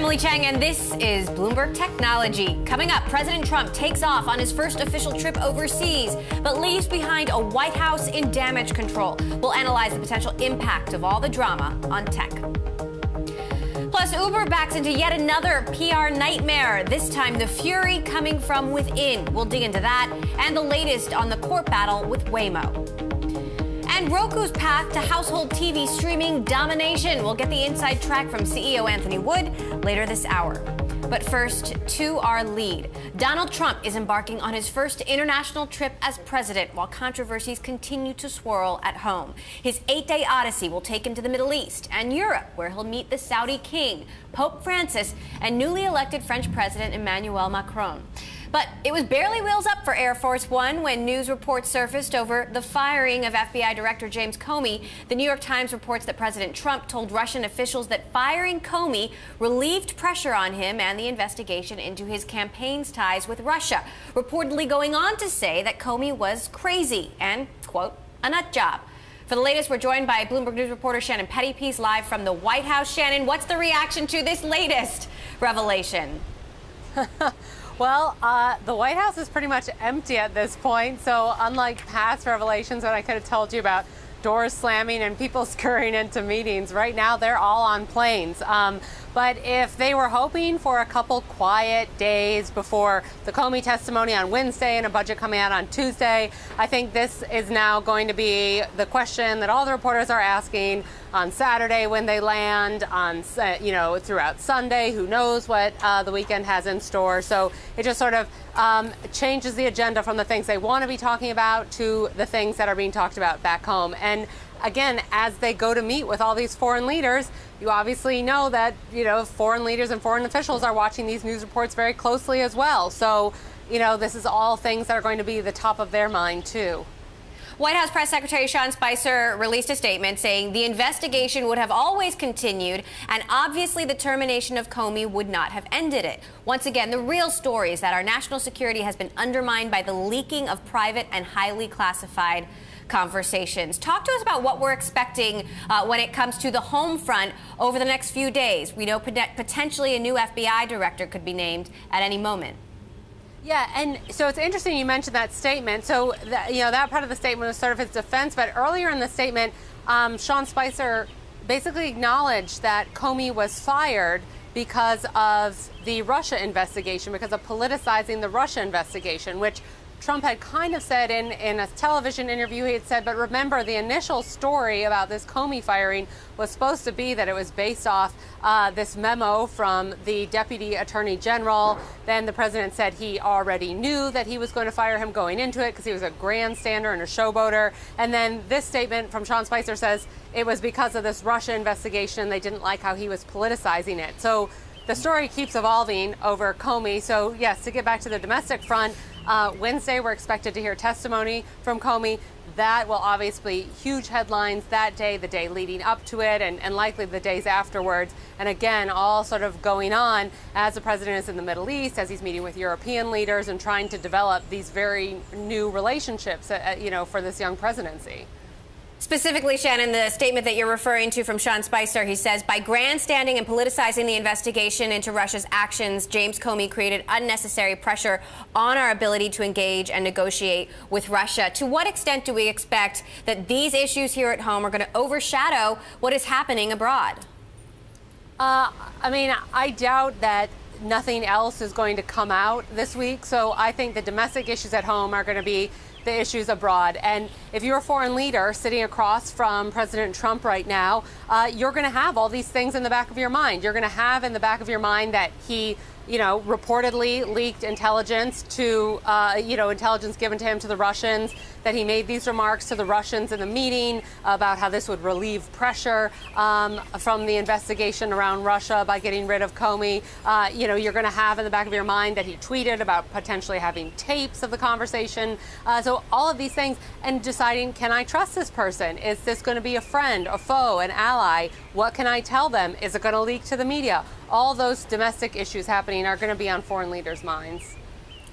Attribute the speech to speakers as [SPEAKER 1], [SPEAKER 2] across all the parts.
[SPEAKER 1] Emily Chang, and this is Bloomberg Technology. Coming up, President Trump takes off on his first official trip overseas, but leaves behind a White House in damage control. We'll analyze the potential impact of all the drama on tech. Plus, Uber backs into yet another PR nightmare, this time the fury coming from within. We'll dig into that and the latest on the court battle with Waymo. And Roku's path to household TV streaming domination. We'll get the inside track from CEO Anthony Wood later this hour. But first, to our lead. Donald Trump is embarking on his first international trip as president while controversies continue to swirl at home. His 8-day odyssey will take him to the Middle East and Europe, where he'll meet the Saudi king, Pope Francis, and newly elected French President Emmanuel Macron. But it was barely wheels up for Air Force One when news reports surfaced over the firing of FBI Director James Comey. The New York Times reports that President Trump told Russian officials that firing Comey relieved pressure on him and the investigation into his campaign's ties with Russia, reportedly going on to say that Comey was crazy and, quote, a nut job. For the latest, we're joined by Bloomberg News reporter Shannon Pettypiece live from the White House. Shannon, what's the reaction to this latest revelation?
[SPEAKER 2] Well, the White House is pretty much empty at this point. So unlike past revelations that I could have told you about doors slamming and people scurrying into meetings, right now they're all on planes. But if they were hoping for a couple quiet days before the Comey testimony on Wednesday and a budget coming out on Tuesday, I think this is now going to be the question that all the reporters are asking on Saturday when they land, on throughout Sunday. Who knows what the weekend has in store? So it just sort of changes the agenda from the things they want to be talking about to the things that are being talked about back home. And again, as they go to meet with all these foreign leaders, you obviously know that, foreign leaders and foreign officials are watching these news reports very closely as well. So, this is all things that are going to be the top of their mind, too.
[SPEAKER 1] White House Press Secretary Sean Spicer released a statement saying the investigation would have always continued, and obviously the termination of Comey would not have ended it. Once again, the real story is that our national security has been undermined by the leaking of private and highly classified conversations. Talk to us about what we're expecting when it comes to the home front over the next few days. We know potentially a new FBI director could be named at any moment.
[SPEAKER 2] Yeah, and so it's interesting you mentioned that statement. So, that part of the statement was sort of his defense. But earlier in the statement, Sean Spicer basically acknowledged that Comey was fired because of the Russia investigation, because of politicizing the Russia investigation, which Trump had kind of said in a television interview. He had said, but remember, the initial story about this Comey firing was supposed to be that it was based off this memo from the Deputy Attorney General. Then the president said he already knew that he was going to fire him going into it because he was a grandstander and a showboater. And then this statement from Sean Spicer says it was because of this Russia investigation. They didn't like how he was politicizing it. So the story keeps evolving over Comey. So, yes, to get back to the domestic front, Wednesday, we're expected to hear testimony from Comey. That will obviously huge headlines that day, the day leading up to it, and likely the days afterwards. And again, all sort of going on as the president is in the Middle East, as he's meeting with European leaders and trying to develop these very new relationships, for this young presidency.
[SPEAKER 1] Specifically, Shannon, the statement that you're referring to from Sean Spicer, he says, by grandstanding and politicizing the investigation into Russia's actions, James Comey created unnecessary pressure on our ability to engage and negotiate with Russia. To what extent do we expect that these issues here at home are going to overshadow what is happening abroad?
[SPEAKER 2] I doubt that nothing else is going to come out this week. So I think the domestic issues at home are going to be the issues abroad. And if you're a foreign leader sitting across from President Trump right now, you're going to have all these things in the back of your mind. You're going to have in the back of your mind that he reportedly leaked intelligence to, intelligence given to him to the Russians, that he made these remarks to the Russians in the meeting about how this would relieve pressure from the investigation around Russia by getting rid of Comey. You're going to have in the back of your mind that he tweeted about potentially having tapes of the conversation. So all of these things, and deciding, can I trust this person? Is this going to be a friend, a foe, an ally? What can I tell them? Is it going to leak to the media? All those domestic issues happening are going to be on foreign leaders' minds.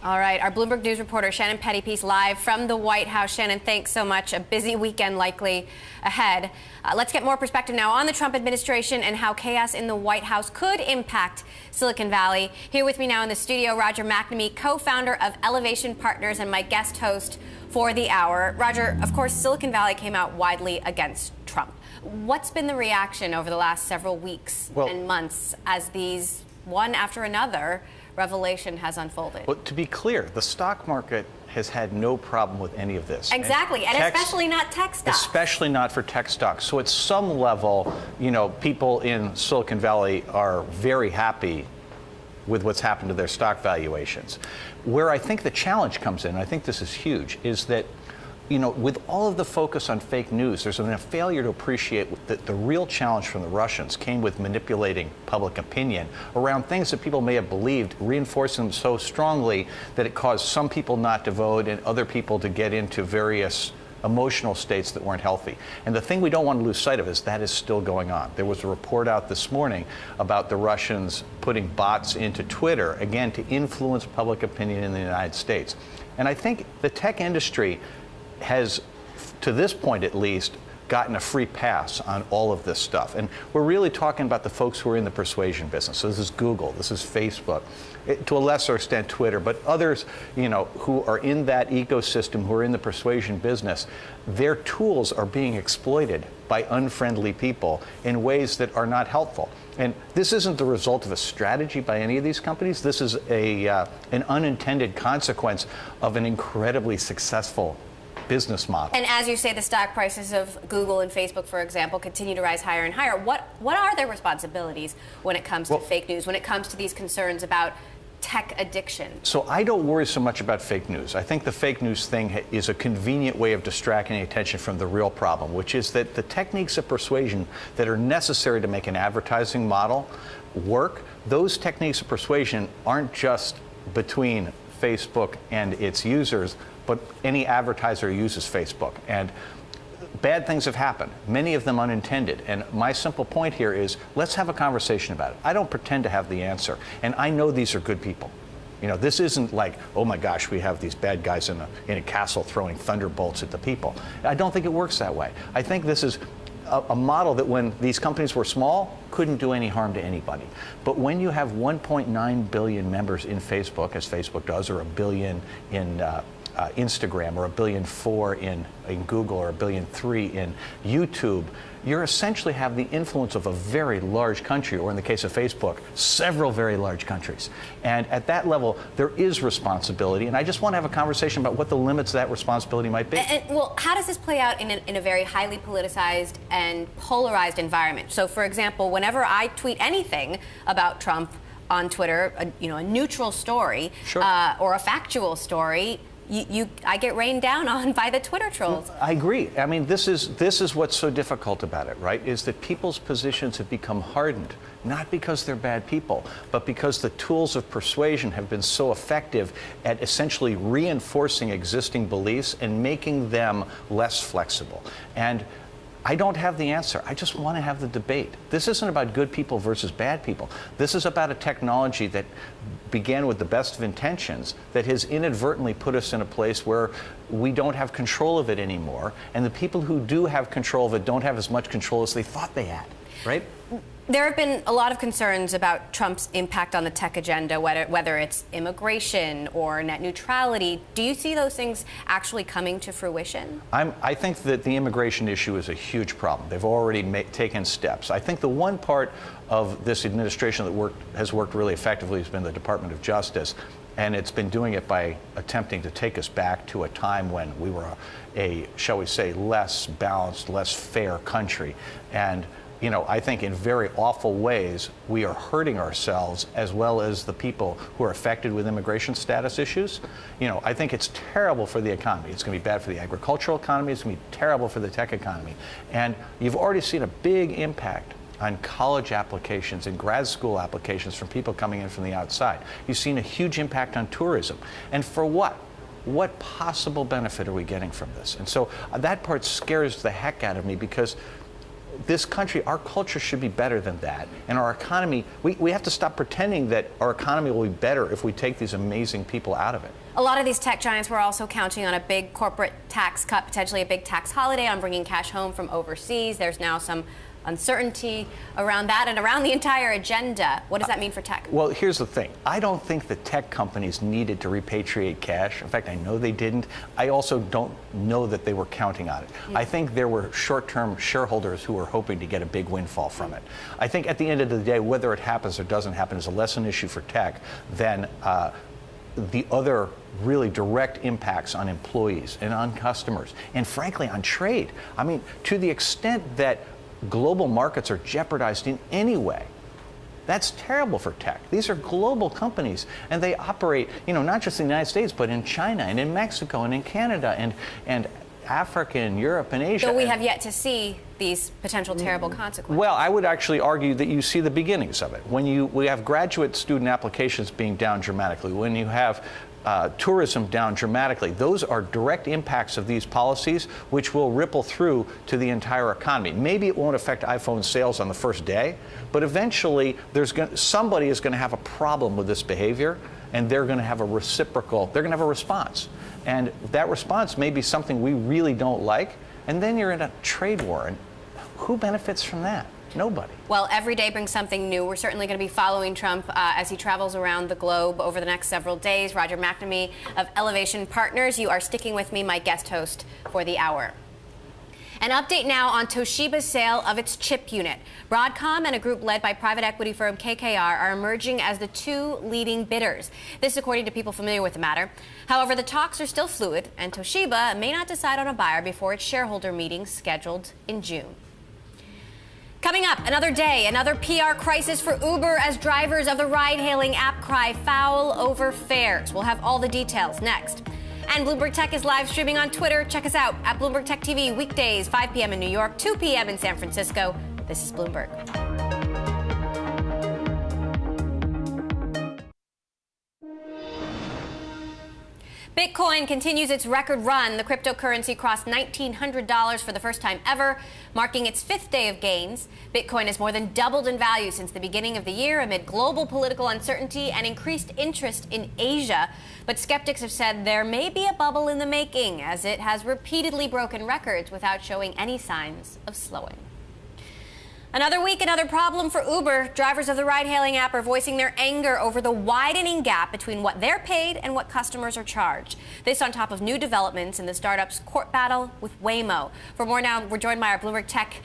[SPEAKER 1] All right, our Bloomberg News reporter Shannon Pettypiece live from the White House. Shannon, thanks so much. A busy weekend likely ahead. Let's get more perspective now on the Trump administration and how chaos in the White House could impact Silicon Valley. Here with me now in the studio, Roger McNamee, co-founder of Elevation Partners and my guest host for the hour. Roger, of course, Silicon Valley came out widely against Trump. What's been the reaction over the last several weeks and months as these, one after another, revelation has unfolded?
[SPEAKER 3] Well, to be clear, the stock market has had no problem with any of this.
[SPEAKER 1] Exactly, and especially not tech stocks.
[SPEAKER 3] Especially not for tech stocks. So at some level, you know, people in Silicon Valley are very happy with what's happened to their stock valuations. Where I think the challenge comes in, I think this is huge, is that, you know, with all of the focus on fake news, there's been a failure to appreciate that the real challenge from the Russians came with manipulating public opinion around things that people may have believed, reinforcing them so strongly that it caused some people not to vote and other people to get into various emotional states that weren't healthy. And the thing we don't want to lose sight of is that is still going on. There was a report out this morning about the Russians putting bots into Twitter, again, to influence public opinion in the United States. And I think the tech industry has, to this point at least, gotten a free pass on all of this stuff. And we're really talking about the folks who are in the persuasion business. So this is Google, this is Facebook, to a lesser extent Twitter, but others, you know, who are in that ecosystem, who are in the persuasion business, their tools are being exploited by unfriendly people in ways that are not helpful. And this isn't the result of a strategy by any of these companies. This is an unintended consequence of an incredibly successful business model.
[SPEAKER 1] And as you say, the stock prices of Google and Facebook, for example, continue to rise higher and higher. What are their responsibilities when it comes to fake news, when it comes to these concerns about tech addiction?
[SPEAKER 3] So I don't worry so much about fake news. I think the fake news thing is a convenient way of distracting attention from the real problem, which is that the techniques of persuasion that are necessary to make an advertising model work, those techniques of persuasion aren't just between Facebook and its users, but any advertiser uses Facebook. And bad things have happened, many of them unintended. And my simple point here is, let's have a conversation about it. I don't pretend to have the answer. And I know these are good people. You know, this isn't like, oh my gosh, we have these bad guys in a castle throwing thunderbolts at the people. I don't think it works that way. I think this is a model that when these companies were small, couldn't do any harm to anybody. But when you have 1.9 billion members in Facebook, as Facebook does, or 1 billion in Instagram, or 1.4 billion in Google, or 1.3 billion in YouTube, you essentially have the influence of a very large country, or in the case of Facebook, several very large countries. And at that level, there is responsibility. And I just want to have a conversation about what the limits of that responsibility might be.
[SPEAKER 1] Well, how does this play out in a very highly politicized and polarized environment? So, for example, whenever I tweet anything about Trump on Twitter, a neutral story,
[SPEAKER 3] sure,
[SPEAKER 1] or a factual story, I get rained down on by the Twitter trolls.
[SPEAKER 3] I agree. I mean, this is what's so difficult about it, right? Is that people's positions have become hardened, not because they're bad people, but because the tools of persuasion have been so effective at essentially reinforcing existing beliefs and making them less flexible. And I don't have the answer. I just want to have the debate. This isn't about good people versus bad people. This is about a technology that began with the best of intentions that has inadvertently put us in a place where we don't have control of it anymore. And the people who do have control of it don't have as much control as they thought they had, right?
[SPEAKER 1] There have been a lot of concerns about Trump's impact on the tech agenda, whether it's immigration or net neutrality. Do you see those things actually coming to fruition?
[SPEAKER 3] I think that the immigration issue is a huge problem. They've already taken steps. I think the one part of this administration that has worked really effectively has been the Department of Justice. And it's been doing it by attempting to take us back to a time when we were a shall we say, less balanced, less fair country. And you know, I think in very awful ways, we are hurting ourselves as well as the people who are affected with immigration status issues. You know, I think it's terrible for the economy. It's going to be bad for the agricultural economy. It's going to be terrible for the tech economy. And you've already seen a big impact on college applications and grad school applications from people coming in from the outside. You've seen a huge impact on tourism. And for what? What possible benefit are we getting from this? And so that part scares the heck out of me, because this country, our culture should be better than that. And our economy, we have to stop pretending that our economy will be better if we take these amazing people out of it.
[SPEAKER 1] A lot of these tech giants were also counting on a big corporate tax cut, potentially a big tax holiday on bringing cash home from overseas. There's now some uncertainty around that and around the entire agenda. What does that mean for tech?
[SPEAKER 3] Well, here's the thing. I don't think the tech companies needed to repatriate cash. In fact, I know they didn't. I also don't know that they were counting on it. I think there were short-term shareholders who were hoping to get a big windfall from it. I think at the end of the day, whether it happens or doesn't happen is a less an issue for tech than the other really direct impacts on employees and on customers and frankly on trade. I mean, to the extent that global markets are jeopardized in any way, that's terrible for tech. These are global companies, and they operate, not just in the United States, but in China and in Mexico and in Canada and Africa and Europe and Asia.
[SPEAKER 1] So we have yet to see these potential terrible consequences.
[SPEAKER 3] Well, I would actually argue that you see the beginnings of it. When we have graduate student applications being down dramatically, when you have tourism down dramatically, those are direct impacts of these policies which will ripple through to the entire economy. Maybe it won't affect iPhone sales on the first day, but eventually somebody is going to have a problem with this behavior, and they're going to have a response. And that response may be something we really don't like, and then you're in a trade war. And who benefits from that? Nobody.
[SPEAKER 1] Well, every day brings something new. We're certainly going to be following Trump as he travels around the globe over the next several days. Roger McNamee of Elevation Partners, you are sticking with me, my guest host for the hour. An update now on Toshiba's sale of its chip unit. Broadcom and a group led by private equity firm KKR are emerging as the two leading bidders. This according to people familiar with the matter. However, the talks are still fluid, and Toshiba may not decide on a buyer before its shareholder meeting scheduled in June. Coming up, another day, another PR crisis for Uber as drivers of the ride-hailing app cry foul over fares. We'll have all the details next. And Bloomberg Tech is live streaming on Twitter. Check us out at Bloomberg Tech TV weekdays, 5 p.m. in New York, 2 p.m. in San Francisco. This is Bloomberg. Bitcoin continues its record run. The cryptocurrency crossed $1,900 for the first time ever, marking its fifth day of gains. Bitcoin has more than doubled in value since the beginning of the year amid global political uncertainty and increased interest in Asia. But skeptics have said there may be a bubble in the making, as it has repeatedly broken records without showing any signs of slowing. Another week, another problem for Uber. Drivers of the ride-hailing app are voicing their anger over the widening gap between what they're paid and what customers are charged. This on top of new developments in the startup's court battle with Waymo. For more now, we're joined by our Bloomberg Tech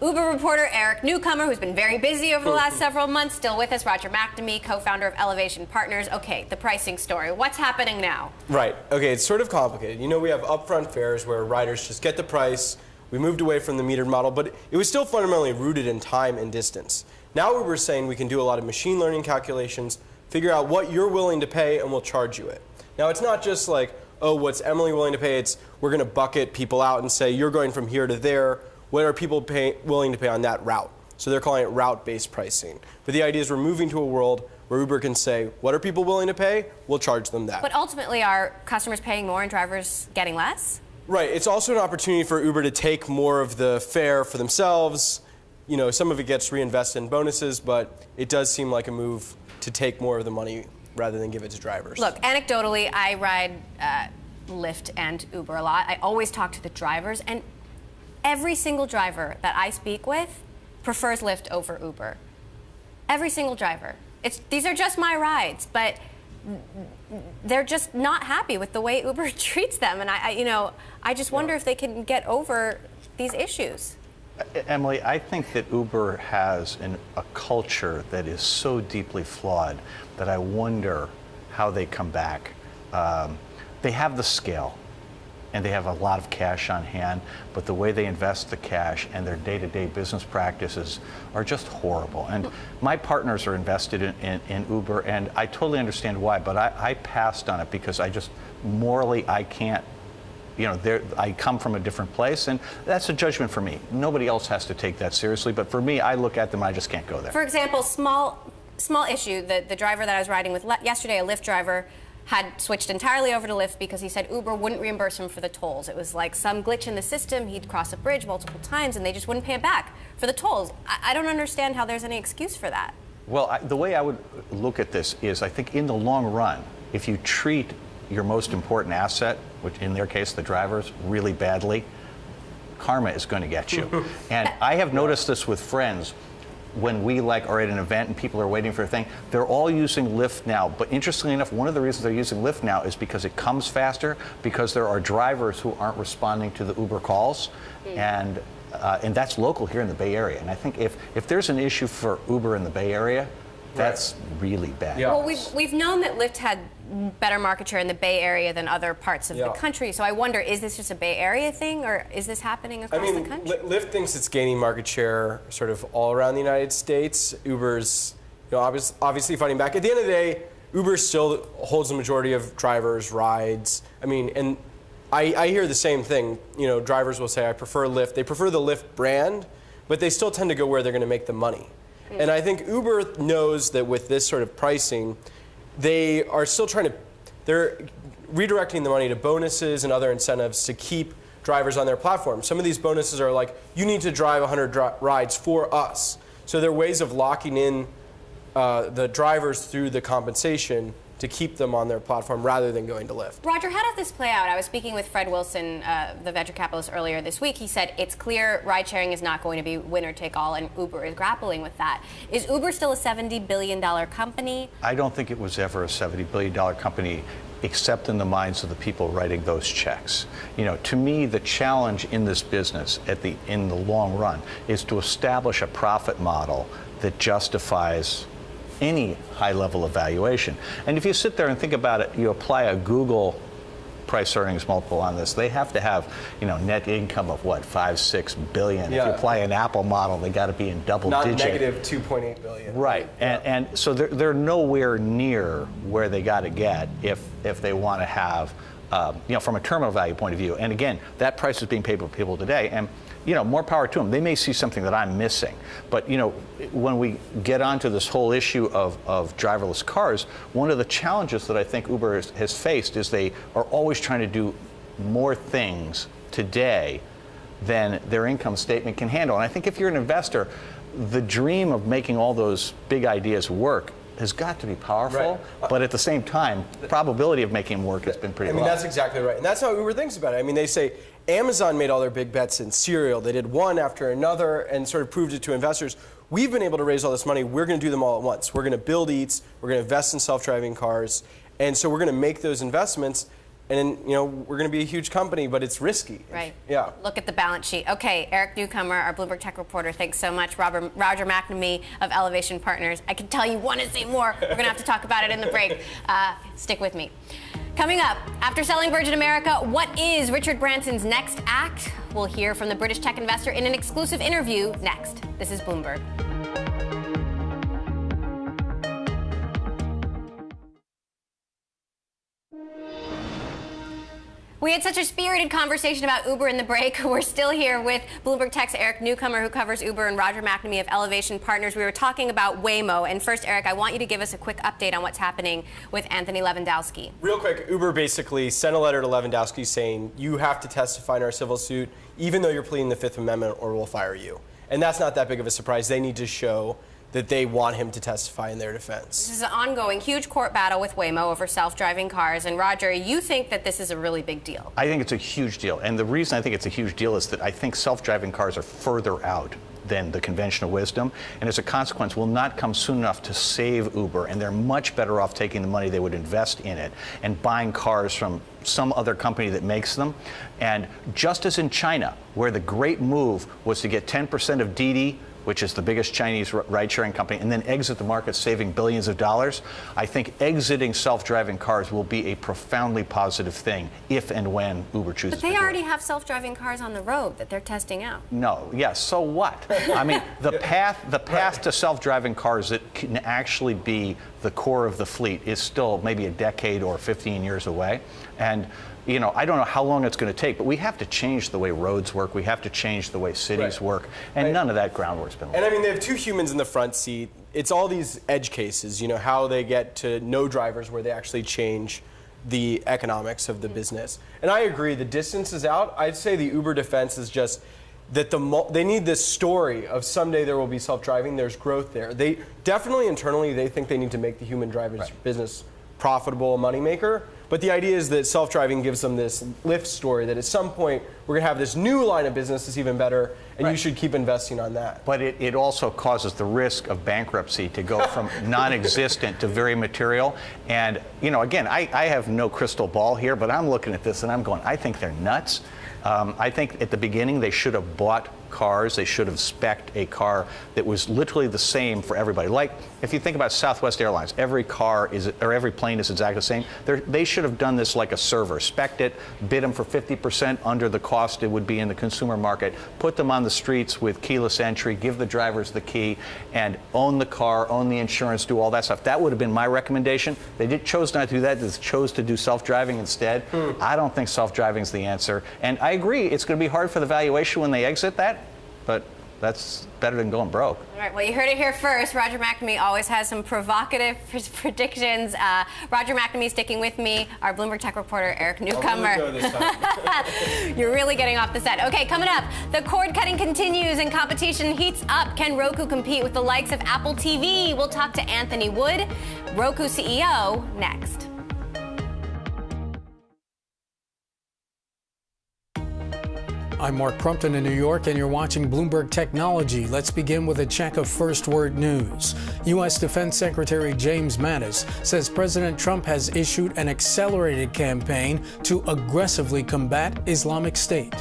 [SPEAKER 1] Uber reporter Eric Newcomer, who's been very busy over the last several months. Still with us, Roger McNamee, co-founder of Elevation Partners. Okay, the pricing story. What's happening now?
[SPEAKER 4] Right. Okay, it's sort of complicated. We have upfront fares where riders just get the price. We moved away from the metered model, but it was still fundamentally rooted in time and distance. Now we were saying we can do a lot of machine learning calculations, figure out what you're willing to pay, and we'll charge you it. Now it's not just like, oh, what's Emily willing to pay? It's we're going to bucket people out and say, you're going from here to there. What are people willing to pay on that route? So they're calling it route-based pricing. But the idea is we're moving to a world where Uber can say, what are people willing to pay? We'll charge them that.
[SPEAKER 1] But ultimately, are customers paying more and drivers getting less?
[SPEAKER 4] Right. It's also an opportunity for Uber to take more of the fare for themselves. Some of it gets reinvested in bonuses, but it does seem like a move to take more of the money rather than give it to drivers.
[SPEAKER 1] Look, anecdotally, I ride Lyft and Uber a lot. I always talk to the drivers, and every single driver that I speak with prefers Lyft over Uber. Every single driver. These are just my rides, but they're just not happy with the way Uber treats them, and I just wonder if they can get over these issues.
[SPEAKER 3] Emily, I think that Uber has a culture that is so deeply flawed that I wonder how they come back. They have the scale, and they have a lot of cash on hand, but the way they invest the cash and their day-to-day business practices are just horrible. And my partners are invested in Uber, and I totally understand why, but I passed on it because morally, I can't, I come from a different place, and that's a judgment for me. Nobody else has to take that seriously, but for me, I look at them, I just can't go there.
[SPEAKER 1] For example, small issue, the driver that I was riding with yesterday, a Lyft driver, had switched entirely over to Lyft because he said Uber wouldn't reimburse him for the tolls. It was like some glitch in the system. He'd cross a bridge multiple times, and they just wouldn't pay him back for the tolls. I don't understand how there's any excuse for that.
[SPEAKER 3] Well, the way I would look at this is, I think in the long run, if you treat your most important asset, which in their case, the drivers, really badly, karma is going to get you. And I have noticed this with friends. When we are at an event and people are waiting for a thing, they're all using Lyft now. But interestingly enough, one of the reasons they're using Lyft now is because it comes faster, because there are drivers who aren't responding to the Uber calls. And that's local here in the Bay Area. And I think if there's an issue for Uber in the Bay Area, that's really bad.
[SPEAKER 4] Yeah.
[SPEAKER 1] Well, we've known that Lyft had better market share in the Bay Area than other parts of the country. So I wonder, is this just a Bay Area thing, or is this happening across the country?
[SPEAKER 4] Lyft thinks it's gaining market share sort of all around the United States. Uber's obviously fighting back. At the end of the day, Uber still holds the majority of drivers, rides. I mean, and I hear the same thing. Drivers will say, I prefer Lyft. They prefer the Lyft brand, but they still tend to go where they're going to make the money. And I think Uber knows that with this sort of pricing, they are still they're redirecting the money to bonuses and other incentives to keep drivers on their platform. Some of these bonuses are like, you need to drive 100 rides for us. So they're ways of locking in the drivers through the compensation to keep them on their platform rather than going to Lyft.
[SPEAKER 1] Roger, how does this play out? I was speaking with Fred Wilson, the venture capitalist, earlier this week. He said it's clear ride-sharing is not going to be winner-take-all, and Uber is grappling with that. Is Uber still a $70 billion company?
[SPEAKER 3] I don't think it was ever a $70 billion company, except in the minds of the people writing those checks. To me, the challenge in this business in the long run is to establish a profit model that justifies any high level of valuation. And if you sit there and think about it, you apply a Google price earnings multiple on this, they have to have net income of what, 5-6 billion.
[SPEAKER 4] Yeah.
[SPEAKER 3] If you apply an Apple model, they got to be in double digit.
[SPEAKER 4] Not negative 2.8 billion.
[SPEAKER 3] Right. And so they're nowhere near where they got to get if they want to have from a terminal value point of view. And again, that price is being paid by people today, and more power to them. They may see something that I'm missing. But when we get onto this whole issue of driverless cars, one of the challenges that I think Uber has faced is they are always trying to do more things today than their income statement can handle. And I think if you're an investor, the dream of making all those big ideas work has got to be powerful, but at the same time, the probability of making them work has been pretty low.
[SPEAKER 4] That's exactly right. And that's how Uber thinks about it. They say Amazon made all their big bets in cereal. They did one after another and sort of proved it to investors. We've been able to raise all this money. We're going to do them all at once. We're going to build Eats. We're going to invest in self-driving cars. And so we're going to make those investments. And we're going to be a huge company, but it's risky.
[SPEAKER 1] Right.
[SPEAKER 4] Yeah.
[SPEAKER 1] Look at the balance sheet. Okay, Eric Newcomer, our Bloomberg Tech reporter, thanks so much. Roger McNamee of Elevation Partners. I can tell you want to say more. We're going to have to talk about it in the break. Stick with me. Coming up, after selling Virgin America, what is Richard Branson's next act? We'll hear from the British tech investor in an exclusive interview next. This is Bloomberg. We had such a spirited conversation about Uber in the break. We're still here with Bloomberg Tech's Eric Newcomer, who covers Uber, and Roger McNamee of Elevation Partners. We were talking about Waymo. And first, Eric, I want you to give us a quick update on what's happening with Anthony Lewandowski.
[SPEAKER 4] Real quick, Uber basically sent a letter to Lewandowski saying, you have to testify in our civil suit, even though you're pleading the Fifth Amendment, or we'll fire you. And that's not that big of a surprise. They need to show that they want him to testify in their defense.
[SPEAKER 1] This is an ongoing huge court battle with Waymo over self-driving cars. And Roger, you think that this is a really big deal?
[SPEAKER 3] I think it's a huge deal. And the reason I think it's a huge deal is that I think self-driving cars are further out than the conventional wisdom, and as a consequence will not come soon enough to save Uber, and they're much better off taking the money they would invest in it and buying cars from some other company that makes them. And just as in China, where the great move was to get 10% of Didi, which is the biggest Chinese ride-sharing company, and then exit the market, saving billions of dollars, I think exiting self-driving cars will be a profoundly positive thing if and when Uber chooses to do it.
[SPEAKER 1] But they already have self-driving cars on the road that they're testing out.
[SPEAKER 3] No, yes, so what? I mean, the path to self-driving cars that can actually be the core of the fleet is still maybe a decade or 15 years away. And I don't know how long it's going to take, but we have to change the way roads work. We have to change the way cities work. And none of that groundwork's been laid.
[SPEAKER 4] And they have two humans in the front seat. It's all these edge cases, how they get to no drivers where they actually change the economics of the business. And I agree, the distance is out. I'd say the Uber defense is just that they need this story of someday there will be self-driving. There's growth there. They definitely internally they think they need to make the human driver's business profitable, moneymaker. But the idea is that self-driving gives them this lift story that at some point we're going to have this new line of business that's even better, and you should keep investing on that.
[SPEAKER 3] But it also causes the risk of bankruptcy to go from non-existent to very material. And, you know, again, I have no crystal ball here, but I'm looking at this and I'm going, I think they're nuts. I think at the beginning they should have bought cars. They should have spec'd a car that was literally the same for everybody. Like if you think about Southwest Airlines, every plane is exactly the same. They should have done this like a server, spec'd it, bid them for 50% under the cost it would be in the consumer market, put them on the streets with keyless entry, give the drivers the key, and own the car, own the insurance, do all that stuff. That would have been my recommendation. They chose not to do that. They chose to do self-driving instead. I don't think self-driving is the answer. And I agree, it's going to be hard for the valuation when they exit that, but that's better than going broke.
[SPEAKER 1] All right, well, you heard it here first. Roger McNamee always has some provocative predictions. Roger McNamee sticking with me, our Bloomberg Tech reporter, Eric Newcomer.
[SPEAKER 4] I'll really go this time.
[SPEAKER 1] You're really getting off the set. Okay, coming up, the cord cutting continues and competition heats up. Can Roku compete with the likes of Apple TV? We'll talk to Anthony Wood, Roku CEO, next.
[SPEAKER 5] I'm Mark Crumpton in New York, and you're watching Bloomberg Technology. Let's begin with a check of first word news. U.S. Defense Secretary James Mattis says President Trump has issued an accelerated campaign to aggressively combat Islamic State.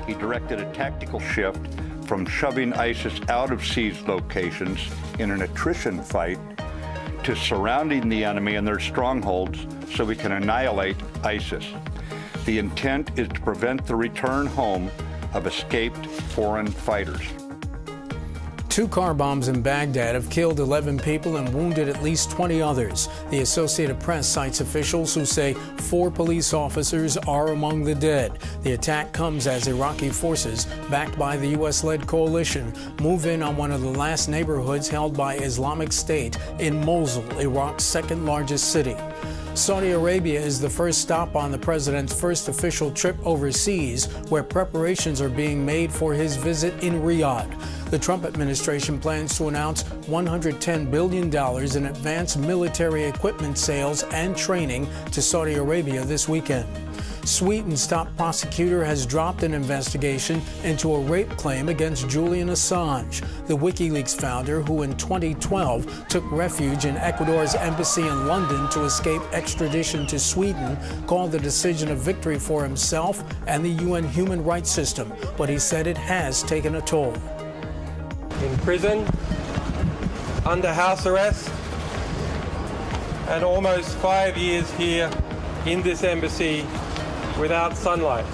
[SPEAKER 6] He directed a tactical shift from shoving ISIS out of seized locations in an attrition fight to surrounding the enemy in their strongholds so we can annihilate ISIS. The intent is to prevent the return home of escaped foreign fighters.
[SPEAKER 5] 2 car bombs in Baghdad have killed 11 people and wounded at least 20 others. The Associated Press cites officials who say 4 police officers are among the dead. The attack comes as Iraqi forces, backed by the U.S.-led coalition, move in on one of the last neighborhoods held by Islamic State in Mosul, Iraq's second largest city. Saudi Arabia is the first stop on the president's first official trip overseas, where preparations are being made for his visit in Riyadh. The Trump administration plans to announce $110 billion in advanced military equipment sales and training to Saudi Arabia this weekend. Sweden's top prosecutor has dropped an investigation into a rape claim against Julian Assange, the WikiLeaks founder who in 2012 took refuge in Ecuador's embassy in London to escape extradition to Sweden, called the decision a victory for himself and the UN human rights system, but he said it has taken a toll.
[SPEAKER 7] In prison, under house arrest, and almost 5 years here in this embassy without sunlight.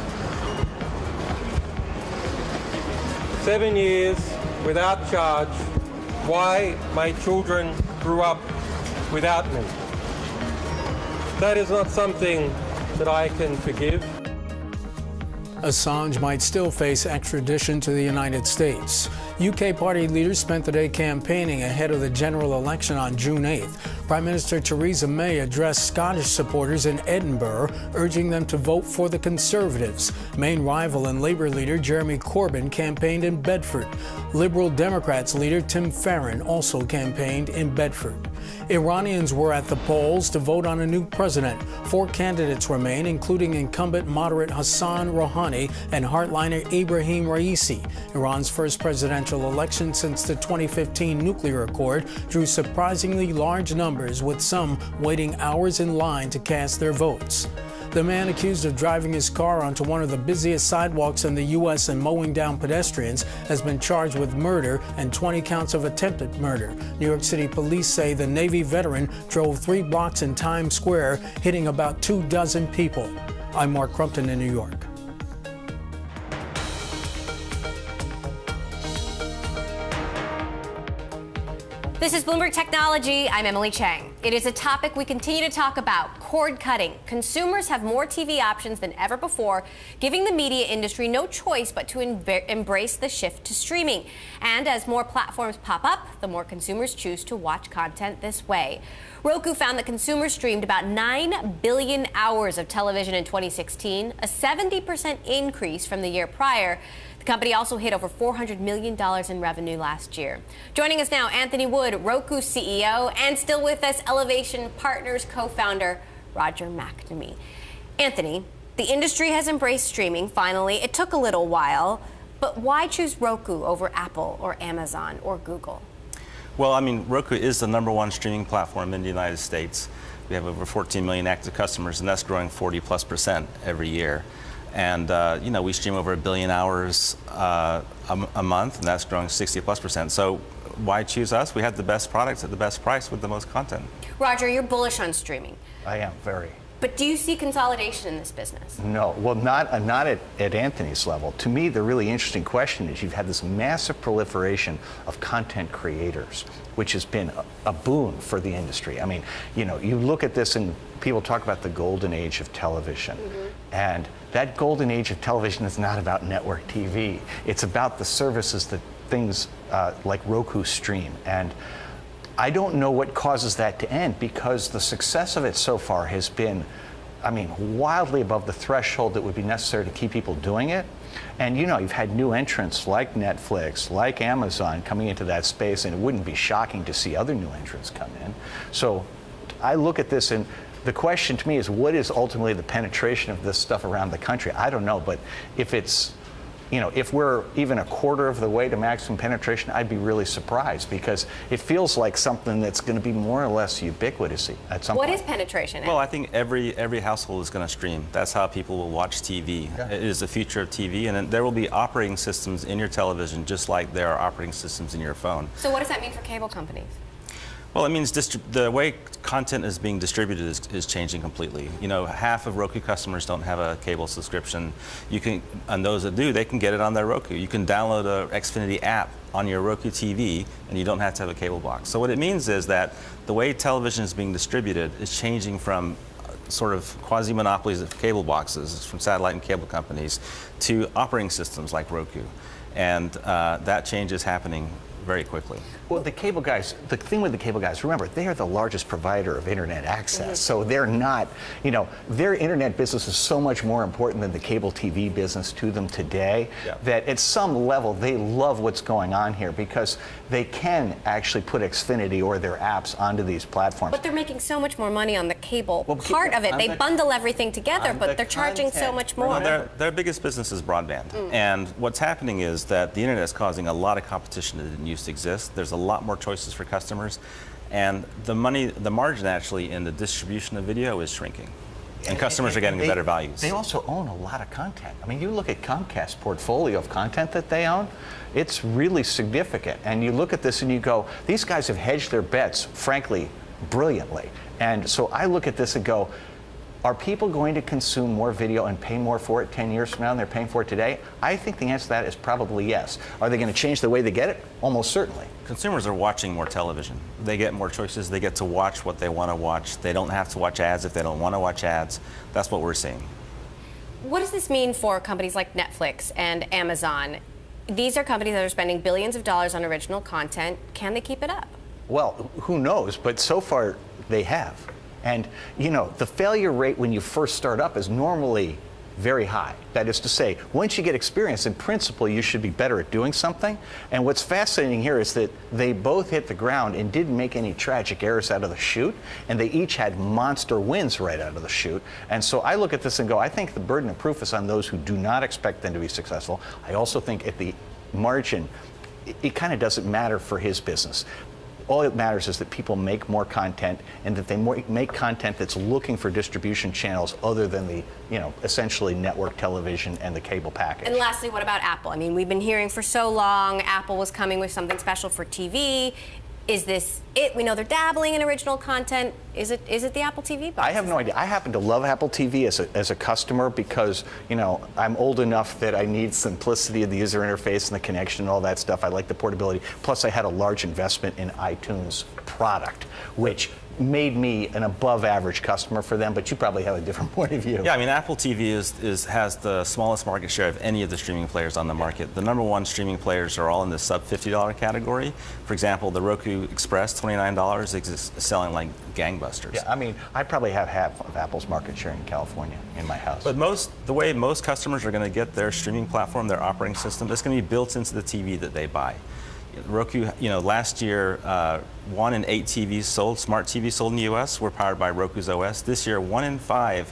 [SPEAKER 7] 7 years without charge. Why my children grew up without me. That is not something that I can forgive.
[SPEAKER 5] Assange might still face extradition to the United States. UK party leaders spent the day campaigning ahead of the general election on June 8th. Prime Minister Theresa May addressed Scottish supporters in Edinburgh, urging them to vote for the Conservatives. Main rival and Labour leader Jeremy Corbyn campaigned in Bedford. Liberal Democrats leader Tim Farron also campaigned in Bedford. Iranians were at the polls to vote on a new president. 4 candidates remain, including incumbent moderate Hassan Rouhani and hardliner Ibrahim Raisi. Iran's first presidential election since the 2015 nuclear accord drew surprisingly large numbers, with some waiting hours in line to cast their votes. The man accused of driving his car onto one of the busiest sidewalks in the U.S. and mowing down pedestrians has been charged with murder and 20 counts of attempted murder. New York City police say the Navy veteran drove 3 blocks in Times Square, hitting about 24 people. I'm Mark Crumpton in New York.
[SPEAKER 1] This is Bloomberg Technology. I'm Emily Chang. It is a topic we continue to talk about, cord cutting. Consumers have more TV options than ever before, giving the media industry no choice but to embrace the shift to streaming. And as more platforms pop up, the more consumers choose to watch content this way. Roku found that consumers streamed about 9 billion hours of television in 2016, a 70% increase from the year prior. The company also hit over $400 million in revenue last year. Joining us now, Anthony Wood, Roku CEO, and still with us, Elevation Partners co-founder Roger McNamee. Anthony, the industry has embraced streaming, finally. It took a little while, but why choose Roku over Apple or Amazon or Google?
[SPEAKER 8] Well, I mean, Roku is the #1 streaming platform in the United States. We have over 14 million active customers, and that's growing 40+% every year. And you know, we stream over 1 billion hours a month, and that's growing 60+%. So why choose us? We have the best products at the best price with the most content.
[SPEAKER 1] Roger, you're bullish on streaming.
[SPEAKER 3] I am very.
[SPEAKER 1] But do you see consolidation in this business?
[SPEAKER 3] No, well, not at Anthony's level. To me, the really interesting question is you've had this massive proliferation of content creators, which has been a boon for the industry. I mean, you know, you look at this and people talk about the golden age of television. And that golden age of television is not about network TV. It's about the services that things like Roku stream. And I don't know what causes that to end, because the success of it so far has been, I mean, wildly above the threshold that would be necessary to keep people doing it. And you know, you've had new entrants like Netflix, like Amazon coming into that space, and it wouldn't be shocking to see other new entrants come in. So I look at this, and the question to me is, what is ultimately the penetration of this stuff around the country? I don't know, but if it's, you know, if we're even a quarter of the way to maximum penetration, I'd be really surprised, because it feels like something that's going to be more or less ubiquitous at some point.
[SPEAKER 1] What is penetration?
[SPEAKER 8] Well, I think every household is going to stream. That's how people will watch TV. Yeah. It is the future of TV, and there will be operating systems in your television just like there are operating systems in your phone.
[SPEAKER 1] So what does that mean for cable companies?
[SPEAKER 8] Well, it means the way content is being distributed is changing completely. You know, half of Roku customers don't have a cable subscription. You can, and those that do, they can get it on their Roku. You can download a Xfinity app on your Roku TV, and you don't have to have a cable box. So what it means is that the way television is being distributed is changing from sort of quasi-monopolies of cable boxes from satellite and cable companies to operating systems like Roku. And that change is happening very quickly.
[SPEAKER 3] Well, the cable guys, the thing with the cable guys, remember, they are the largest provider of internet access. So they're not, you know, their internet business is so much more important than the cable TV business to them today, that at some level they love what's going on here, because they can actually put Xfinity or their apps onto these platforms.
[SPEAKER 1] But they're making so much more money on the cable part of it. They bundle everything together, but they're charging so much more.
[SPEAKER 8] Well, their biggest business is broadband. And what's happening is that the internet is causing a lot of competition that didn't used to exist. There's a lot more choices for customers, and the margin actually in the distribution of video is shrinking, and customers are getting better values.
[SPEAKER 3] They also own a lot of content. I mean, you look at Comcast's portfolio of content that they own, it's really significant. And you look at this and you go, these guys have hedged their bets, frankly, brilliantly. And so I look at this and go, are people going to consume more video and pay more for it 10 years from now than they're paying for it today? I think the answer to that is probably yes. Are they going to change the way they get it? Almost certainly.
[SPEAKER 8] Consumers are watching more television. They get more choices. They get to watch what they want to watch. They don't have to watch ads if they don't want to watch ads. That's what we're seeing.
[SPEAKER 1] What does this mean for companies like Netflix and Amazon? These are companies that are spending billions of dollars on original content. Can they keep it up? Well,
[SPEAKER 3] who knows? But so far, they have. And, you know, the failure rate when you first start up is normally very high. That is to say, once you get experience, in principle, you should be better at doing something. And what's fascinating here is that they both hit the ground and didn't make any tragic errors out of the chute, and they each had monster wins right out of the chute. And so I look at this and go, I think the burden of proof is on those who do not expect them to be successful. I also think at the margin, it kind of doesn't matter for his business. All that matters is that people make more content, and that they make content that's looking for distribution channels other than the, you know, essentially network television and the cable package.
[SPEAKER 1] And lastly, what about Apple? I mean, we've been hearing for so long Apple was coming with something special for TV. Is this We know they're dabbling in original content. Is it the Apple TV box?
[SPEAKER 3] I have no idea. I happen to love Apple TV as a customer because, you know, I'm old enough that I need simplicity of the user interface and the connection and all that stuff. I like the portability. Plus, I had a large investment in iTunes product, which made me an above average customer for them, but you probably have a different point of view.
[SPEAKER 8] Yeah, I mean, Apple TV has the smallest market share of any of the streaming players on the market. The number one streaming players are all in the sub $50 category. For example, the Roku Express, $29, is selling like gangbusters.
[SPEAKER 3] Yeah, I mean, I probably have half of Apple's market share in California in my house.
[SPEAKER 8] But the way most customers are going to get their streaming platform, their operating system, it's going to be built into the TV that they buy. Roku, you know, last year, 1 in 8 TVs sold, smart TVs sold in the U.S. were powered by Roku's OS. This year, 1 in 5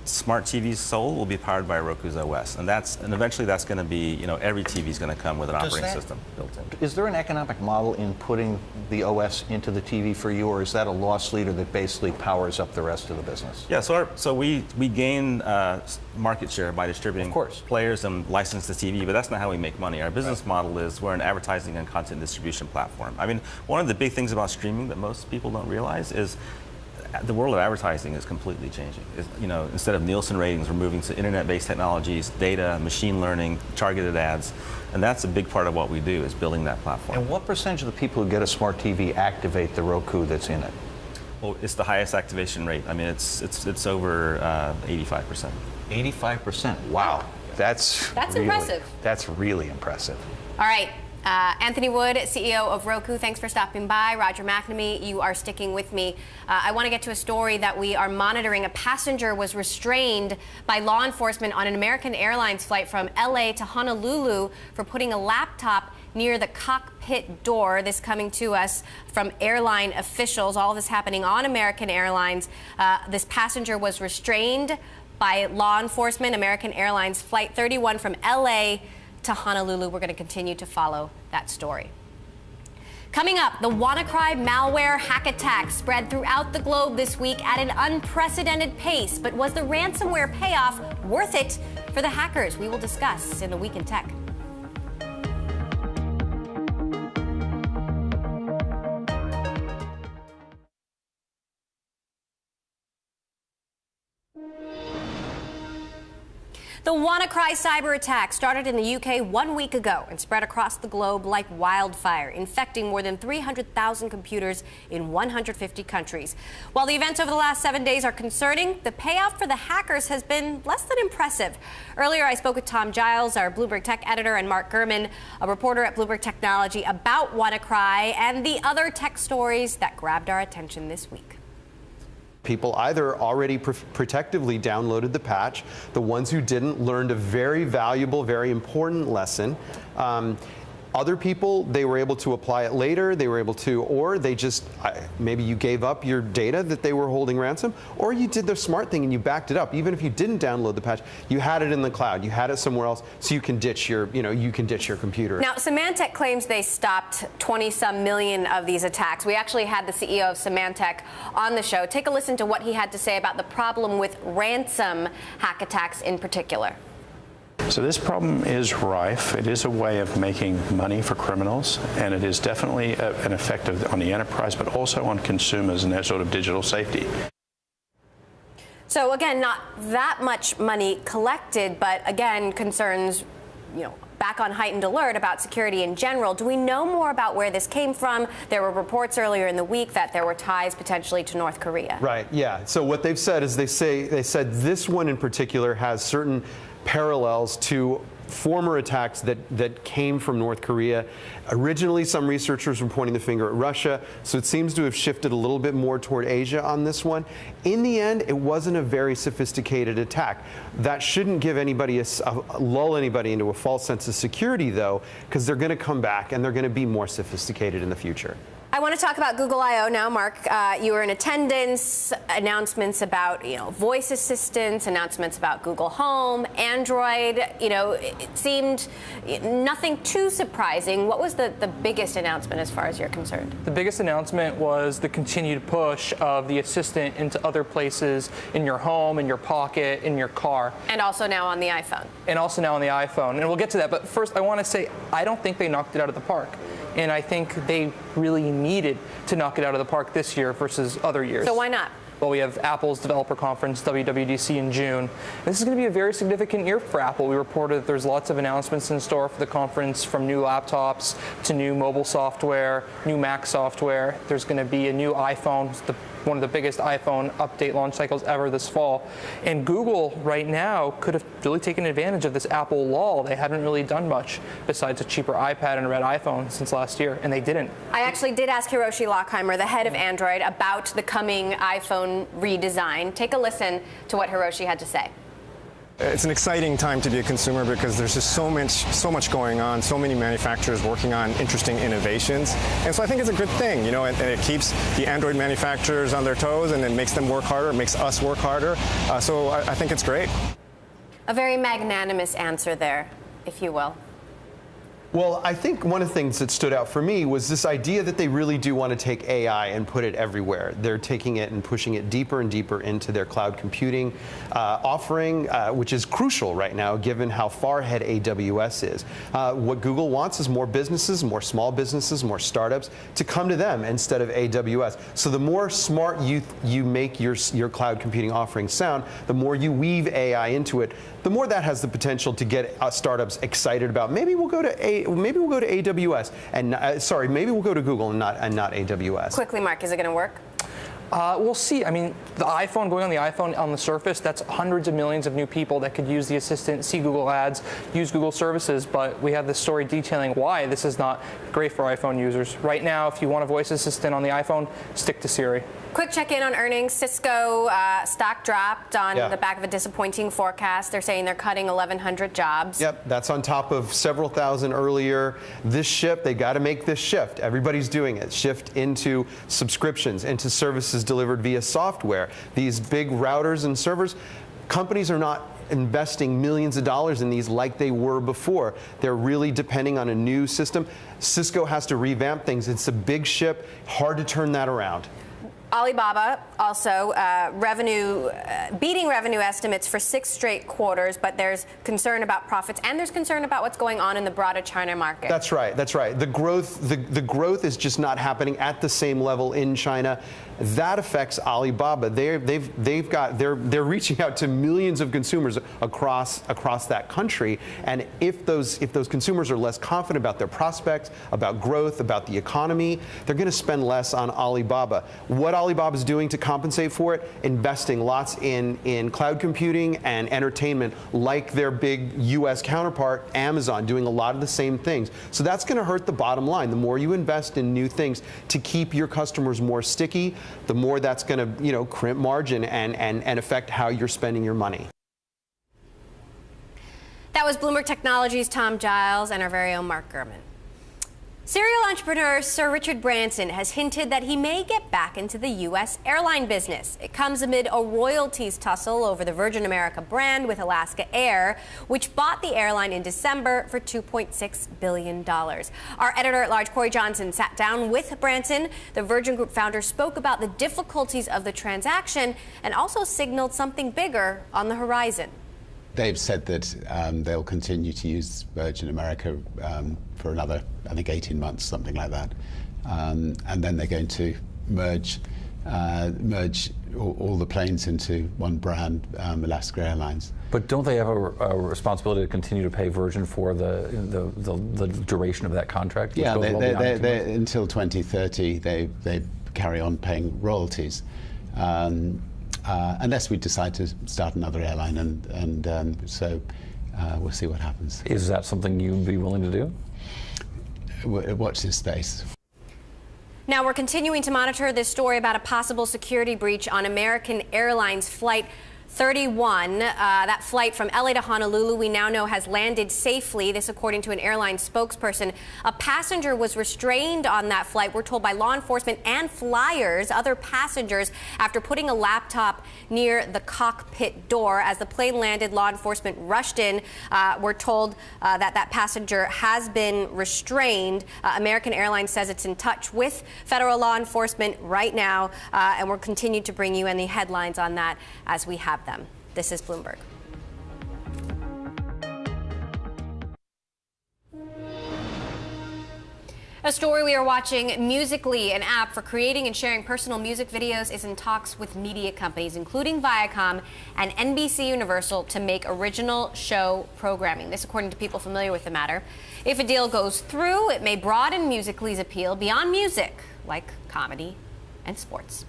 [SPEAKER 8] smart TVs sold will be powered by Roku's OS, and eventually that's going to be, you know, every TV is going to come with an operating system built in.
[SPEAKER 3] Is there an economic model in putting the OS into the TV for you, or is that a loss leader that basically powers up the rest of the business?
[SPEAKER 8] Yeah, so we gain market share by distributing players and license the TV, but that's not how we make money. Our business model is we're an advertising and content distribution platform. I mean, one of the big things about streaming that most people don't realize is the world of advertising is completely changing. You know, instead of Nielsen ratings, we're moving to internet-based technologies, data, machine learning, targeted ads, and that's a big part of what we do, is building that platform.
[SPEAKER 3] And what percentage of the people who get a smart TV activate the Roku that's in it?
[SPEAKER 8] Well, it's the highest activation rate. I mean, it's over 85%.
[SPEAKER 3] 85%. Wow, that's really
[SPEAKER 1] impressive.
[SPEAKER 3] That's really impressive.
[SPEAKER 1] All right. Anthony Wood, CEO of Roku, thanks for stopping by. Roger McNamee, you are sticking with me. I want to get to a story that we are monitoring. A passenger was restrained by law enforcement on an American Airlines flight from LA to Honolulu for putting a laptop near the cockpit door. This coming to us from airline officials. All of this happening on American Airlines. This passenger was restrained by law enforcement. American Airlines Flight 31 from LA to Honolulu. We're going to continue to follow that story. Coming up, the WannaCry malware hack attack spread throughout the globe this week at an unprecedented pace. But was the ransomware payoff worth it for the hackers? We will discuss in the Week in Tech. The WannaCry cyber attack started in the UK 1 week ago and spread across the globe like wildfire, infecting more than 300,000 computers in 150 countries. While the events over the last 7 days are concerning, the payoff for the hackers has been less than impressive. Earlier, I spoke with Tom Giles, our Bloomberg Tech editor, and Mark Gurman, a reporter at Bloomberg Technology, about WannaCry and the other tech stories that grabbed our attention this week.
[SPEAKER 9] People either already protectively downloaded the patch, the ones who didn't learned a very valuable, very important lesson. Other people, they were able to apply it later, they were able to, or they just, maybe you gave up your data that they were holding ransom, or you did the smart thing and you backed it up. Even if you didn't download the patch, you had it in the cloud, you had it somewhere else, so you can ditch your, you can ditch your computer.
[SPEAKER 1] Now, Symantec claims they stopped 20-some million of these attacks. We actually had the CEO of Symantec on the show. Take a listen to what he had to say about the problem with ransom hack attacks in particular.
[SPEAKER 10] So this problem is rife. It is a way of making money for criminals, and it is definitely an effect on the enterprise, but also on consumers and their sort of digital safety.
[SPEAKER 1] So again, not that much money collected, but again, concerns, back on heightened alert about security in general. Do we know more about where this came from? There were reports earlier in the week that there were ties potentially to North Korea.
[SPEAKER 9] Right, yeah. So what they've said is they said this one in particular has certain parallels to former attacks that came from North Korea. Originally, some researchers were pointing the finger at Russia, so it seems to have shifted a little bit more toward Asia on this one. In the end, it wasn't a very sophisticated attack. That shouldn't give anybody lull anybody into a false sense of security, though, because they're going to come back and they're going to be more sophisticated in the future.
[SPEAKER 1] I want to talk about Google I/O now, Mark. You were in attendance, announcements about, voice assistants, announcements about Google Home, Android. It seemed nothing too surprising. What was the biggest announcement as far as you're concerned?
[SPEAKER 11] The biggest announcement was the continued push of the assistant into other places in your home, in your pocket, in your car.
[SPEAKER 1] And also now on the iPhone.
[SPEAKER 11] And also now on the iPhone. And we'll get to that. But first, I want to say, I don't think they knocked it out of the park. And I think they really needed to knock it out of the park this year versus other years.
[SPEAKER 1] So why not?
[SPEAKER 11] Well, we have Apple's developer conference, WWDC, in June. This is going to be a very significant year for Apple. We reported that there's lots of announcements in store for the conference, from new laptops to new mobile software, new Mac software. There's going to be a new iPhone, one of the biggest iPhone update launch cycles ever this fall. And Google right now could have really taken advantage of this Apple lull. They haven't really done much besides a cheaper iPad and a red iPhone since last year, and they didn't.
[SPEAKER 1] I actually did ask Hiroshi Lockheimer, the head of Android, about the coming iPhone redesign. Take a listen to what Hiroshi had to say.
[SPEAKER 12] It's an exciting time to be a consumer because there's just so much going on, so many manufacturers working on interesting innovations. And so I think it's a good thing, you know, and it keeps the Android manufacturers on their toes, and it makes them work harder, it makes us work harder. So I think it's great.
[SPEAKER 1] A very magnanimous answer there, if you will.
[SPEAKER 9] Well, I think one of the things that stood out for me was this idea that they really do want to take AI and put it everywhere. They're taking it and pushing it deeper and deeper into their cloud computing offering, which is crucial right now given how far ahead AWS is. What Google wants is more businesses, more small businesses, more startups to come to them instead of AWS. So the more smart you make your cloud computing offering sound, the more you weave AI into it, the more that has the potential to get startups excited about maybe we'll go to AWS and maybe we'll go to Google and not AWS.
[SPEAKER 1] Quickly, Mark, is it going to work?
[SPEAKER 11] We'll see. I mean, the iPhone, going on the iPhone on the Surface, that's hundreds of millions of new people that could use the Assistant, see Google ads, use Google services, but we have this story detailing why this is not great for iPhone users. Right now, if you want a voice assistant on the iPhone, stick to Siri.
[SPEAKER 1] Quick check-in on earnings. Cisco stock dropped on the back of a disappointing forecast. They're saying they're cutting 1,100 jobs.
[SPEAKER 9] Yep, that's on top of several thousand earlier. This shift, they got to make this shift. Everybody's doing it. Shift into subscriptions, into services delivered via software. These big routers and servers, companies are not investing millions of dollars in these like they were before. They're really depending on a new system. Cisco has to revamp things. It's a big ship, hard to turn that around.
[SPEAKER 1] Alibaba also beating revenue estimates for 6 straight quarters, but there's concern about profits and there's concern about what's going on in the broader China market. That's right. The growth is just not happening at the same level in China. That affects Alibaba. They're reaching out to millions of consumers across that country, and if those consumers are less confident about their prospects, about growth, about the economy, they're going to spend less on Alibaba. What Alibaba's doing to compensate for it, investing lots in cloud computing and entertainment, like their big U.S. counterpart, Amazon, doing a lot of the same things. So that's going to hurt the bottom line. The more you invest in new things to keep your customers more sticky, the more that's going to, crimp margin and affect how you're spending your money. That was Bloomberg Technology's Tom Giles and our very own Mark Gurman. Serial entrepreneur Sir Richard Branson has hinted that he may get back into the U.S. airline business. It comes amid a royalties tussle over the Virgin America brand with Alaska Air, which bought the airline in December for $2.6 billion. Our editor-at-large, Corey Johnson, sat down with Branson. The Virgin Group founder spoke about the difficulties of the transaction and also signaled something bigger on the horizon.
[SPEAKER 13] They've said that they'll continue to use Virgin America for another, I think, 18 months, something like that. And then they're going to merge all the planes into one brand, Alaska Airlines.
[SPEAKER 14] But don't they have a responsibility to continue to pay Virgin for the duration of that contract?
[SPEAKER 13] Yeah, until 2030, they carry on paying royalties. Unless we decide to start another airline, and so we'll see what happens.
[SPEAKER 14] Is that something you'd be willing to do?
[SPEAKER 13] Watch this space.
[SPEAKER 1] Now, we're continuing to monitor this story about a possible security breach on American Airlines Flight 31. That flight from LA to Honolulu, we now know, has landed safely. This according to an airline spokesperson. A passenger was restrained on that flight, we're told, by law enforcement and flyers, other passengers, after putting a laptop near the cockpit door. As the plane landed, law enforcement rushed in. We're told that passenger has been restrained. American Airlines says it's in touch with federal law enforcement right now, and we'll continue to bring you any headlines on that as we have them. This is Bloomberg. A story we are watching, Musical.ly, an app for creating and sharing personal music videos, is in talks with media companies, including Viacom and NBC Universal, to make original show programming. This according to people familiar with the matter. If a deal goes through, it may broaden Musical.ly's appeal beyond music, like comedy and sports.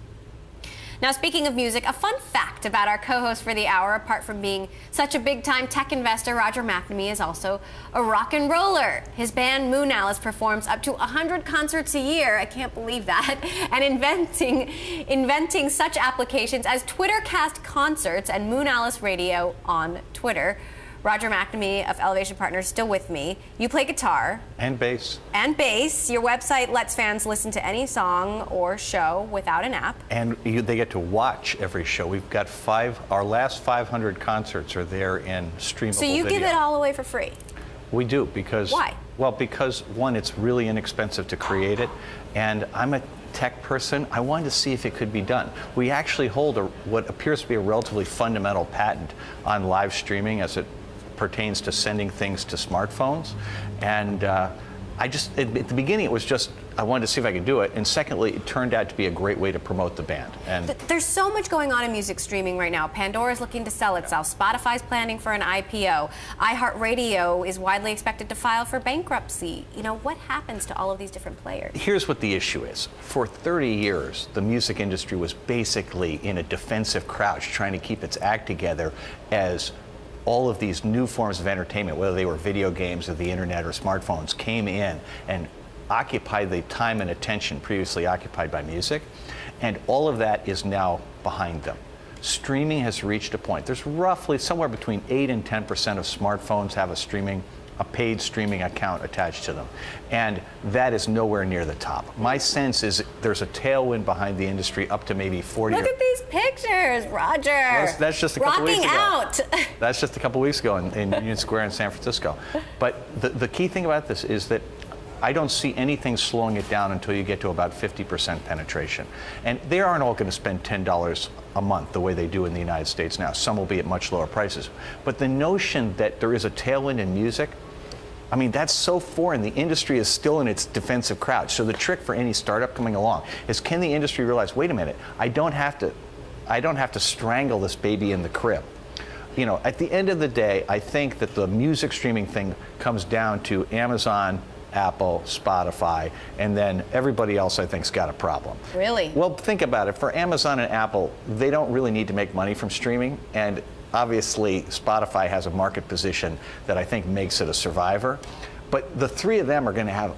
[SPEAKER 1] Now, speaking of music, a fun fact about our co-host for the hour: apart from being such a big-time tech investor, Roger McNamee is also a rock and roller. His band Moon Alice performs up to 100 concerts a year, I can't believe that, and inventing such applications as Twittercast concerts and Moon Alice Radio on Twitter. Roger McNamee of Elevation Partners still with me. You play guitar.
[SPEAKER 3] And bass.
[SPEAKER 1] And bass. Your website lets fans listen to any song or show without an app.
[SPEAKER 3] And they get to watch every show. We've got our last 500 concerts are there in streamable
[SPEAKER 1] So you
[SPEAKER 3] video.
[SPEAKER 1] give it all away for free?
[SPEAKER 3] We do, because...
[SPEAKER 1] Why?
[SPEAKER 3] Well, because, one, it's really inexpensive to create it, and I'm a tech person. I wanted to see if it could be done. We actually hold what appears to be a relatively fundamental patent on live streaming as it pertains to sending things to smartphones. And at the beginning, it was just, I wanted to see if I could do it. And secondly, it turned out to be a great way to promote the band. And
[SPEAKER 1] there's so much going on in music streaming right now. Pandora's looking to sell itself. Spotify's planning for an IPO. iHeartRadio is widely expected to file for bankruptcy. You know, what happens to all of these different players?
[SPEAKER 3] Here's what the issue is. For 30 years, the music industry was basically in a defensive crouch, trying to keep its act together as all of these new forms of entertainment, whether they were video games or the internet or smartphones, came in and occupied the time and attention previously occupied by music. And all of that is now behind them. Streaming has reached a point. There's roughly somewhere between 8 and 10% of smartphones have a paid streaming account attached to them. And that is nowhere near the top. My sense is there's a tailwind behind the industry up to maybe 40.
[SPEAKER 1] Look at these pictures, Roger.
[SPEAKER 3] That's just a couple weeks ago.
[SPEAKER 1] Rocking out.
[SPEAKER 3] That's just a couple weeks ago in Union Square in San Francisco. But the key thing about this is that I don't see anything slowing it down until you get to about 50% penetration. And they aren't all going to spend $10 a month the way they do in the United States now. Some will be at much lower prices. But the notion that there is a tailwind in music, I mean, that's so foreign. The industry is still in its defensive crouch. So the trick for any startup coming along is, can the industry realize, wait a minute, I don't have to strangle this baby in the crib. You know, at the end of the day, I think that the music streaming thing comes down to Amazon, Apple, Spotify, and then everybody else, I think, has got a problem.
[SPEAKER 1] Really?
[SPEAKER 3] Well, think about it. For Amazon and Apple, they don't really need to make money from streaming, and obviously Spotify has a market position that I think makes it a survivor. But the three of them are going to have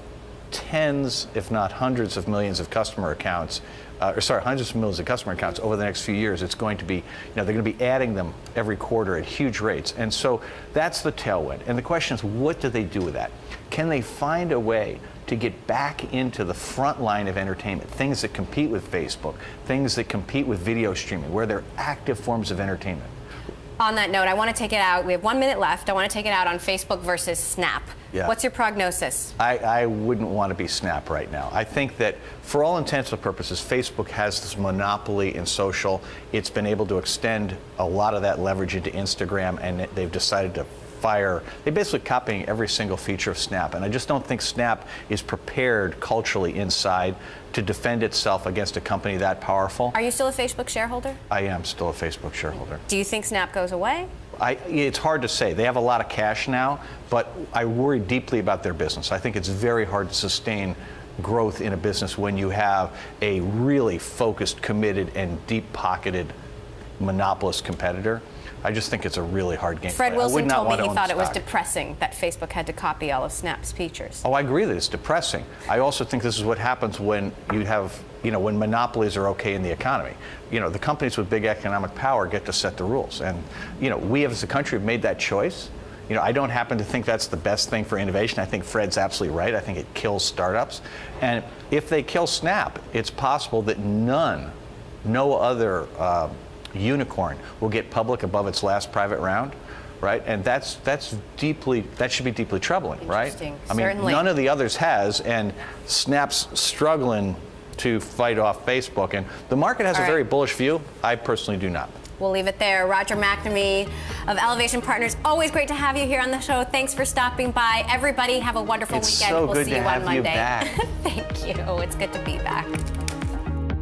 [SPEAKER 3] tens, if not hundreds of millions of customer accounts, hundreds of millions of customer accounts over the next few years. It's going to be, they're going to be adding them every quarter at huge rates. And so that's the tailwind. And the question is, what do they do with that? Can they find a way to get back into the front line of entertainment, things that compete with Facebook, things that compete with video streaming, where they're active forms of entertainment?
[SPEAKER 1] On that note, I want to take it out. We have 1 minute left. I want to take it out on Facebook versus Snap.
[SPEAKER 3] Yeah.
[SPEAKER 1] What's your prognosis?
[SPEAKER 3] I wouldn't want to be Snap right now. I think that for all intents and purposes, Facebook has this monopoly in social. It's been able to extend a lot of that leverage into Instagram, and they've decided to they're basically copying every single feature of Snap. And I just don't think Snap is prepared culturally inside to defend itself against a company that powerful.
[SPEAKER 1] Are you still a Facebook shareholder?
[SPEAKER 3] I am still a Facebook shareholder.
[SPEAKER 1] Do you think Snap goes away?
[SPEAKER 3] It's hard to say. They have a lot of cash now, but I worry deeply about their business. I think it's very hard to sustain growth in a business when you have a really focused, committed, and deep-pocketed monopolist competitor. I just think it's a really hard game.
[SPEAKER 1] Fred Wilson told me he thought it was
[SPEAKER 3] stock.
[SPEAKER 1] depressing that Facebook had to copy all of Snap's features.
[SPEAKER 3] Oh, I agree that it's depressing. I also think this is what happens when you have, when monopolies are okay in the economy. The companies with big economic power get to set the rules. And, we as a country have made that choice. I don't happen to think that's the best thing for innovation. I think Fred's absolutely right. I think it kills startups. And if they kill Snap, it's possible that no other unicorn will get public above its last private round, right? And that should be deeply troubling, right? I mean,
[SPEAKER 1] Certainly.
[SPEAKER 3] None of the others has, and Snap's struggling to fight off Facebook. And the market has a very bullish view. I personally do not.
[SPEAKER 1] We'll leave it there. Roger McNamee of Elevation Partners, always great to have you here on the show. Thanks for stopping by. Everybody have a wonderful weekend.
[SPEAKER 3] So
[SPEAKER 1] we'll
[SPEAKER 3] good
[SPEAKER 1] see
[SPEAKER 3] to
[SPEAKER 1] you
[SPEAKER 3] have
[SPEAKER 1] on Monday.
[SPEAKER 3] you back.
[SPEAKER 1] Thank you. It's good to be back.